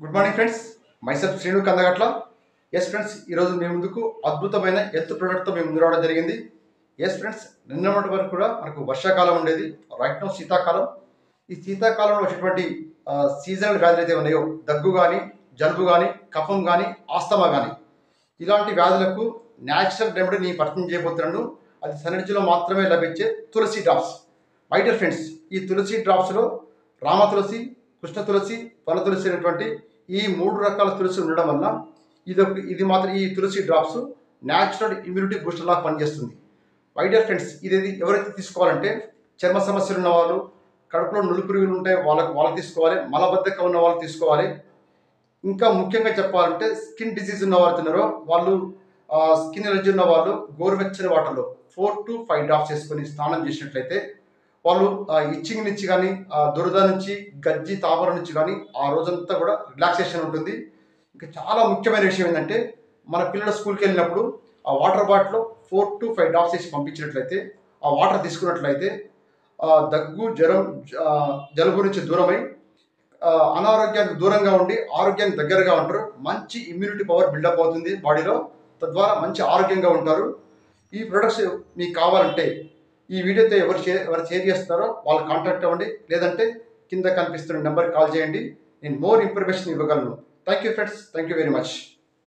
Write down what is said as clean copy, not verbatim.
Good morning friends. Myself Sreenu Kandagatla. Yes friends, ఈరోజు మీ ముందుకు అద్భుతమైన హెల్త్ ప్రోడక్ట్తో మేము ముందు రావడం జరిగింది. ఎస్ ఫ్రెండ్స్, నిన్నటి వరకు కూడా మనకు వర్షాకాలం ఉండేది. రైట్ నౌ శీతాకాలం. ఈ శీతాకాలంలో వచ్చేటువంటి సీజనల్ వ్యాధులు అయితే ఉన్నాయో, దగ్గు కానీ, జలుబు కానీ, కఫం కానీ, ఆస్తమా కానీ, ఇలాంటి వ్యాధులకు న్యాచురల్ రెమెడీ నేను పరిచయం చేయబోతున్నాను. అది సన్నిధిలో మాత్రమే లభించే తులసి డ్రాప్స్. మై డియర్ ఫ్రెండ్స్, ఈ తులసి డ్రాప్స్లో రామ తులసి, కృష్ణ తులసి, వన తులసి అనేటువంటి ఈ 3 రకాల తులసి ఉండడం వల్ల ఈ తులసి డ్రాప్స్ న్యాచురల్ ఇమ్యూనిటీ బూస్టర్ లాగా పనిచేస్తుంది. మై డియర్ ఫ్రెండ్స్, ఇది ఎవరైతే తీసుకోవాలంటే చర్మ సమస్యలు ఉన్న వాళ్ళు, కడుపులో నులిపురుగులు ఉంటే వాళ్ళకి తీసుకోవాలి. మలబద్ధకం ఉన్న వాళ్ళు తీసుకోవాలి. ఇంకా ముఖ్యంగా చెప్పాలంటే స్కిన్ డిసీజ్ ఉన్న వాళ్ళు తిన్నారో వాళ్ళు, స్కిన్ ఎలర్జీ ఉన్న వాళ్ళు గోరువెచ్చని వాటర్లో 4 to 5 డ్రాప్స్ వేసుకొని స్నానం చేసినట్లయితే వాళ్ళు ఇచ్చింగ్ నుంచి కానీ, దురద నుంచి, గజ్జి తామర నుంచి కానీ ఆ రోజంతా కూడా రిలాక్సేషన్ ఉంటుంది. ఇంకా చాలా ముఖ్యమైన విషయం ఏంటంటే, మన పిల్లలు స్కూల్కి వెళ్ళినప్పుడు ఆ వాటర్ బాటిల్లో 4 to 5 డ్రాప్స్ వేసి పంపించినట్లయితే, ఆ వాటర్ తీసుకున్నట్లయితే దగ్గు, జ్వరం, జలుబు నుంచి దూరమై అనారోగ్యానికి దూరంగా ఉండి ఆరోగ్యానికి దగ్గరగా ఉంటారు. మంచి ఇమ్యూనిటీ పవర్ బిల్డప్ అవుతుంది బాడీలో. తద్వారా మంచి ఆరోగ్యంగా ఉంటారు. ఈ ప్రొడక్ట్స్ మీకు కావాలంటే ఈ వీడియోతో ఎవరు షేర్ చేస్తున్నారో వాళ్ళు కాంటాక్ట్ అవ్వండి. లేదంటే కింద కనిపిస్తున్న నెంబర్కి కాల్ చేయండి. నేను మోర్ ఇన్ఫర్మేషన్ ఇవ్వగలను. Thank you friends. Thank you very much.